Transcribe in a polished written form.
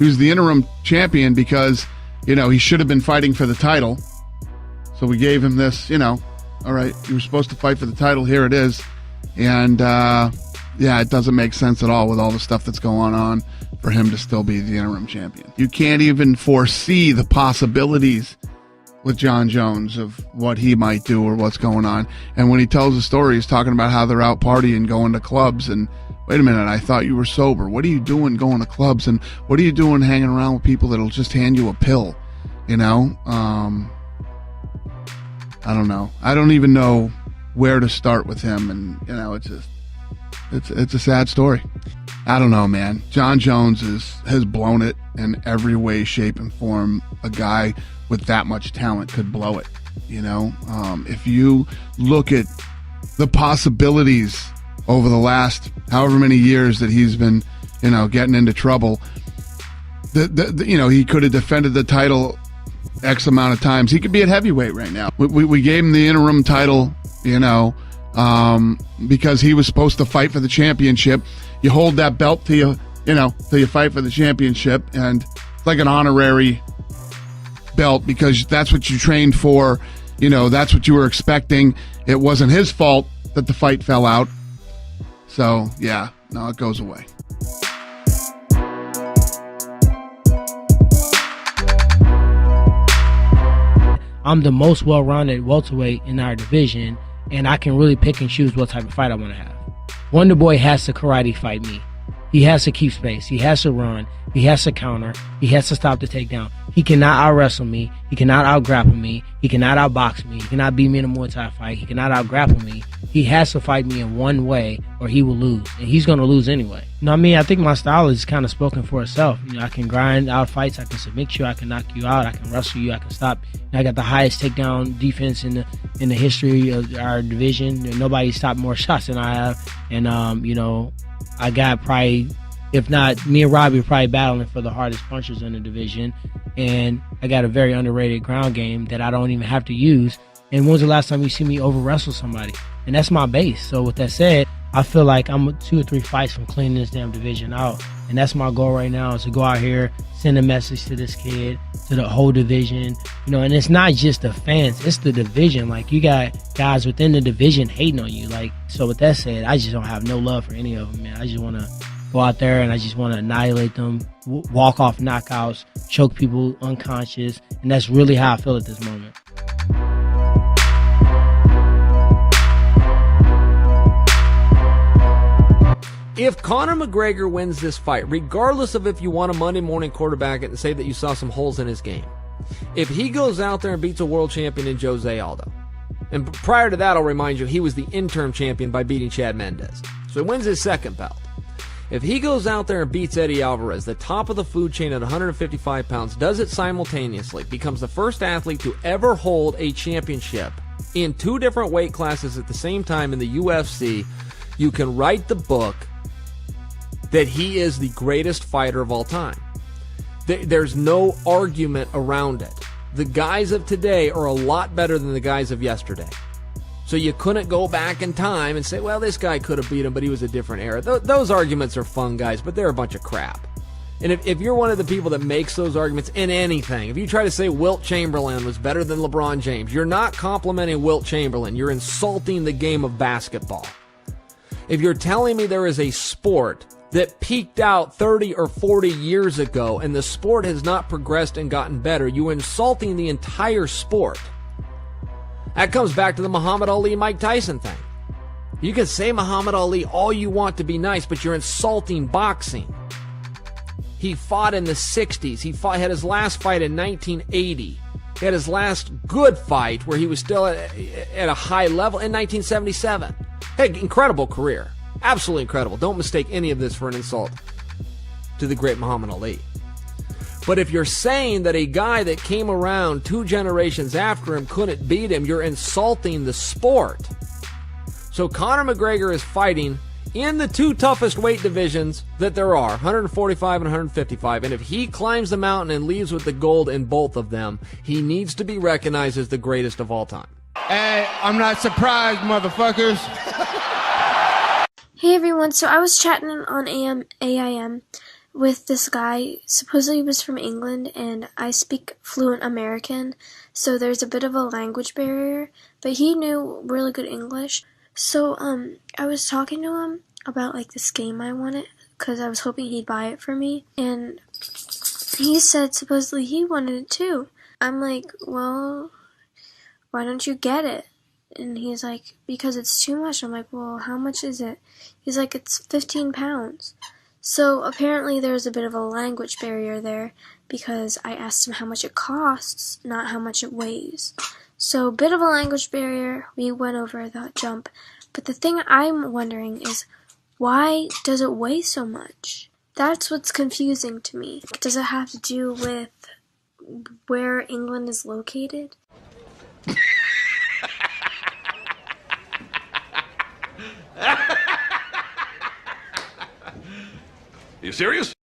He was the interim champion because, he should have been fighting for the title. So we gave him this, all right, you were supposed to fight for the title. Here it is. And, it doesn't make sense at all with all the stuff that's going on for him to still be the interim champion. You can't even foresee the possibilities with John Jones of what he might do or what's going on. And when he tells the story, he's talking about how they're out partying, going to clubs, and wait a minute, I thought you were sober. What are you doing going to clubs? And what are you doing hanging around with people that'll just hand you a pill? I don't know. I don't even know where to start with him. And, it's a sad story. I don't know, man. John Jones has blown it in every way, shape, and form. A guy with that much talent could blow it. If you look at the possibilities over the last however many years that he's been, getting into trouble, he could have defended the title X amount of times. He could be at heavyweight right now. We gave him the interim title, because he was supposed to fight for the championship. You hold that belt till you fight for the championship, and it's like an honorary belt because that's what you trained for. That's what you were expecting. It wasn't his fault that the fight fell out. So, it goes away. I'm the most well-rounded welterweight in our division, and I can really pick and choose what type of fight I want to have. Wonder Boy has to karate fight me. He has to keep space. He has to run. He has to counter. He has to stop the takedown. He cannot out-wrestle me. He cannot out-grapple me. He cannot out-box me. He cannot beat me in a Muay Thai fight. He cannot out-grapple me. He has to fight me in one way or he will lose, and he's going to lose anyway. I think my style is kind of spoken for itself. I can grind out fights. I can submit you. I can knock you out. I can wrestle you. I can stop. I got the highest takedown defense in the history of our division. Nobody stopped more shots than I have, and I got probably, if not, me and Robbie are probably battling for the hardest punchers in the division, and I got a very underrated ground game that I don't even have to use. And when was the last time you see me over-wrestle somebody? And that's my base. So with that said, I feel like I'm 2 or 3 fights from cleaning this damn division out. And that's my goal right now, is to go out here, send a message to this kid, to the whole division. And it's not just the fans, it's the division. Like, you got guys within the division hating on you. So with that said, I just don't have no love for any of them, man. I just want to go out there and I just want to annihilate them, walk off knockouts, choke people unconscious. And that's really how I feel at this moment. If Conor McGregor wins this fight, regardless of if you want to Monday morning quarterback it and say that you saw some holes in his game, if he goes out there and beats a world champion in Jose Aldo, and prior to that, I'll remind you, he was the interim champion by beating Chad Mendes, so he wins his second belt. If he goes out there and beats Eddie Alvarez, the top of the food chain at 155 pounds, does it simultaneously, becomes the first athlete to ever hold a championship in 2 different weight classes at the same time in the UFC, you can write the book that he is the greatest fighter of all time. There's no argument around it. The guys of today are a lot better than the guys of yesterday. So you couldn't go back in time and say, well, this guy could have beat him, but he was a different era. Those arguments are fun, guys, but they're a bunch of crap. And if you're one of the people that makes those arguments in anything, if you try to say Wilt Chamberlain was better than LeBron James, you're not complimenting Wilt Chamberlain. You're insulting the game of basketball. If you're telling me there is a sport that peaked out 30 or 40 years ago and the sport has not progressed and gotten better, you're insulting the entire sport. That comes back to the Muhammad Ali, Mike Tyson thing. You can say Muhammad Ali all you want to be nice, but you're insulting boxing. He fought in the 60s. He had his last fight in 1980. He had his last good fight where he was still at a high level in 1977. Hey, incredible career. Absolutely incredible. Don't mistake any of this for an insult to the great Muhammad Ali. But if you're saying that a guy that came around 2 generations after him couldn't beat him, you're insulting the sport. So Conor McGregor is fighting in the 2 toughest weight divisions that there are, 145 and 155. And if he climbs the mountain and leaves with the gold in both of them, he needs to be recognized as the greatest of all time. Hey, I'm not surprised, motherfuckers. Hey everyone, so I was chatting on AIM, with this guy. Supposedly he was from England, and I speak fluent American, so there's a bit of a language barrier, but he knew really good English. So I was talking to him about like this game I wanted, because I was hoping he'd buy it for me, and he said supposedly he wanted it too. I'm like, well, why don't you get it? And he's like, because it's too much. I'm like, well, how much is it? He's like, it's 15 pounds. So apparently there's a bit of a language barrier there, because I asked him how much it costs, not how much it weighs. So a bit of a language barrier, we went over that jump. But the thing I'm wondering is, why does it weigh so much? That's what's confusing to me. Does it have to do with where England is located? You serious?